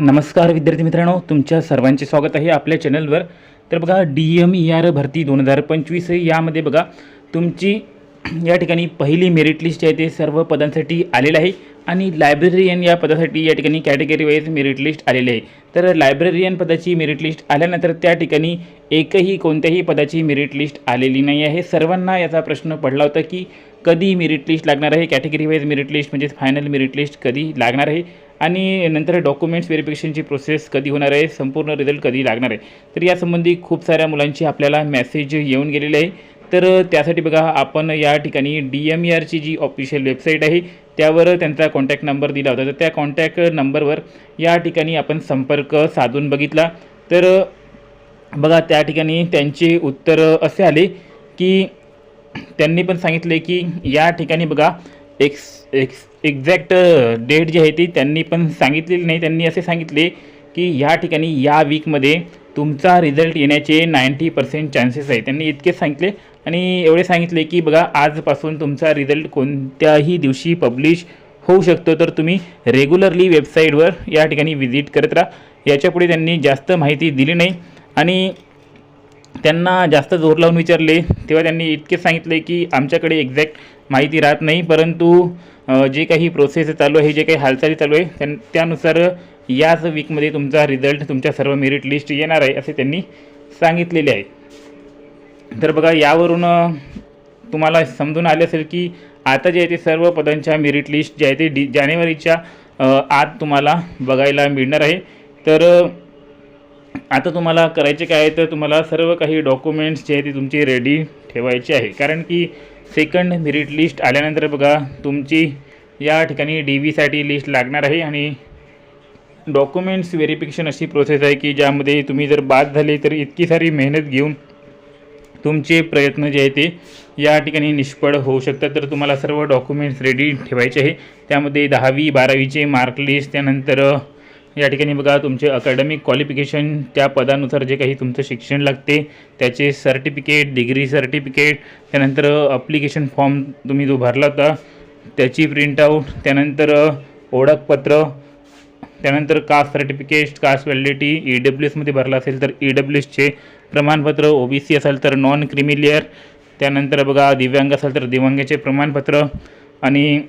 नमस्कार विद्यार्थी मित्रांनो, तुमच्या सर्वांचे स्वागत आहे आपल्या चॅनलवर। तर बघा DMER भरती 2025 यामध्ये बघा तुमची या ठिकाणी पहिली मेरिट लिस्ट आहे ते सर्व पदांसाठी आलेलं आहे आणि लायब्ररियन या पदासाठी या ठिकाणी कॅटेगरी वाईज मेरिट लिस्ट आलेली आहे। तर लायब्ररियन पदाची मेरिट लिस्ट आल्यानंतर त्या ठिकाणी एकही कोणत्याही पदाची मेरिट लिस्ट आलेली नाही आहे। सर्वांना याचा प्रश्न पडला होता की कधी मेरिट लिस्ट लागणार आहे, कॅटेगरी वाईज मेरिट लिस्ट म्हणजे फायनल मेरिट लिस्ट कधी लागणार आहे आणि नंतर डॉक्युमेंट्स व्हेरिफिकेशनची प्रोसेस कधी होणार आहे, संपूर्ण रिझल्ट कधी लागणार आहे। तर यासंबंधी खूप साऱ्या मुलांची आपल्याला मेसेज येऊन गेलेले आहे। तर त्यासाठी बघा आपण या ठिकाणी DMERची जी ऑफिशियल वेबसाईट आहे त्यावर त्यांचा कॉन्टॅक्ट नंबर दिला होता। तर त्या कॉन्टॅक्ट नंबरवर या ठिकाणी आपण संपर्क साधून बघितला तर बघा त्या ठिकाणी त्यांचे उत्तर असे आले की त्यांनी पण सांगितले की या ठिकाणी बघा एक्झॅक्ट डेट जी आहे ती त्यांनी पण सांगितलेली नाही। त्यांनी असे सांगितले की या ठिकाणी या वीकमध्ये तुमचा रिझल्ट येण्याचे 90% चान्सेस आहे, त्यांनी इतकेच सांगितले। आणि एवढे सांगितले की बघा आजपासून तुमचा रिझल्ट कोणत्याही दिवशी पब्लिश होऊ शकतो, तर तुम्ही रेग्युलरली वेबसाईटवर या ठिकाणी व्हिजिट करत राहा। याच्यापुढे त्यांनी जास्त माहिती दिली नाही आणि त्यांना जास्त जोर लावून विचारले तेव्हा त्यांनी इतकेच सांगितले की आमच्याकडे एक्झॅक्ट माहिती राहत नाही, परंतु जे काही प्रोसेस चालू आहे, जे काही हालचाली चालू आहे त्यानुसार याच वीकमध्ये तुमचा रिझल्ट, तुमच्या सर्व मेरिट लिस्ट येणार आहे असे त्यांनी सांगितलेले आहे। तर बघा यावरून तुम्हाला समजून आले असेल की आता जे आहे ते सर्व पदांच्या मेरिट लिस्ट जे आहे ते जानेवारीच्या आत तुम्हाला बघायला मिळणार आहे। तर आता तुम्हाला करायचे काय आहे, तर तुम्हाला सर्व काही डॉक्युमेंट्स जे आहे ते तुमची रेडी ठेवायचे आहे, कारण की सेकंड मेरिट लिस्ट आल्यानंतर बघा तुमची या ठिकाणी DVसाठी लिस्ट लागणार आहे आणि डॉक्युमेंट्स व्हेरिफिकेशन अशी प्रोसेस आहे की ज्यामध्ये तुम्ही जर बाद झाले तर इतकी सारी मेहनत घेऊन तुमचे प्रयत्न जे आहे ते या ठिकाणी निष्फळ होऊ शकतात। तर तुम्हाला सर्व डॉक्युमेंट्स रेडी ठेवायचे आहे, त्यामध्ये 10वी 12वीचे मार्क लिस्ट, त्यानंतर या ठिकाणी बघा तुमचे अकॅडमिक क्वालिफिकेशन, त्या पदानुसार जे काही तुमचं शिक्षण लागते त्याचे सर्टिफिकेट, डिग्री सर्टिफिकेट, त्यानंतर ॲप्लिकेशन फॉर्म तुम्ही जो भरला होता त्याची प्रिंटआउट, त्यानंतर ओळखपत्र, त्यानंतर कास्ट सर्टिफिकेट, कास्ट व्हॅलिडिटी, EWSमध्ये भरला असेल तर EWSचे प्रमाणपत्र, OBC असेल तर नॉन क्रिमिलियर, त्यानंतर बघा दिव्यांग असेल तर दिव्यांगाचे प्रमाणपत्र आणि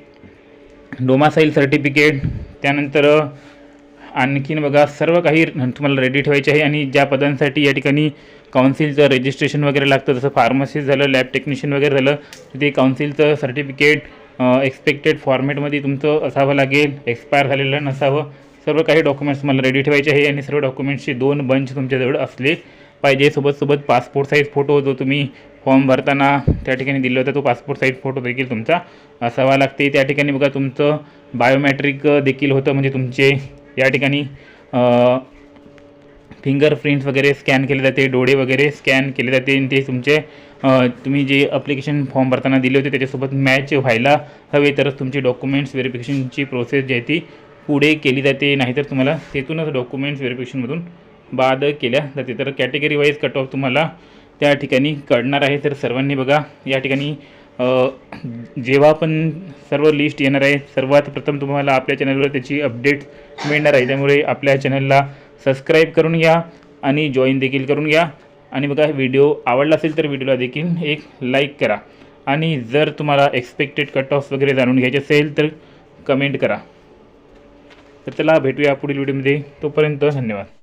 डोमासाईल सर्टिफिकेट, त्यानंतर आणखीन बघा सर्व काही तुम्हाला रेडी ठेवायचे आहे। आणि ज्या पदांसाठी या ठिकाणी काउन्सिलचं रजिस्ट्रेशन वगैरे लागतं, जसं फार्मसिस्ट झालं, लॅब टेक्निशियन वगैरे झालं, ते काउन्सिलचं सर्टिफिकेट एक्सपेक्टेड फॉर्मॅटमध्ये तुमचं असावं लागेल, एक्सपायर झालेलं नसावं। सर्व काही डॉक्युमेंट्स तुम्हाला रेडी ठेवायचे आहे आणि सर्व डॉक्युमेंट्सचे 2 बंच तुमच्याजवळ असले पाहिजे। सोबत पासपोर्ट साईज फोटो जो तुम्ही फॉर्म भरताना त्या ठिकाणी दिला होता तो पासपोर्ट साईज फोटो देखील तुमचा असावा लागते। त्या ठिकाणी बघा तुमचं बायोमॅट्रिक देखील होतं, म्हणजे तुमचे या ठिकाणी फिंगरप्रिंट्स वगैरे स्कॅन केले जाते, डोळे वगैरे स्कॅन केले जाते आणि ते तुमचे तुम्ही जे ॲप्लिकेशन फॉर्म भरताना दिले होते त्याच्यासोबत मॅच व्हायला हवे, तरच तुमची डॉक्युमेंट्स व्हेरिफिकेशनची प्रोसेस जी आहे ती पुढे केली जाते, नाहीतर तुम्हाला तेथूनच डॉक्युमेंट्स व्हेरिफिकेशनमधून बाद केल्या जाते। तर कॅटेगरी वाईज कट ऑफ तुम्हाला त्या ठिकाणी कळणार आहे। तर सर्वांनी बघा या ठिकाणी जेव्हा पण सर्व लिस्ट येणार आहे सर्वात प्रथम तुम्हाला आपल्या चॅनलवर त्याची अपडेट मिळणार आहे, त्यामुळे आपल्या चॅनलला सबस्क्राईब करून घ्या आणि जॉईन देखील करून घ्या। आणि बघा व्हिडिओ आवडला असेल तर व्हिडिओला देखील एक लाईक करा आणि जर तुम्हाला एक्सपेक्टेड कट ऑफ वगैरे जाणून घ्यायचे असेल तर कमेंट करा। तर चला भेटूया पुढील व्हिडिओमध्ये, तोपर्यंत धन्यवाद।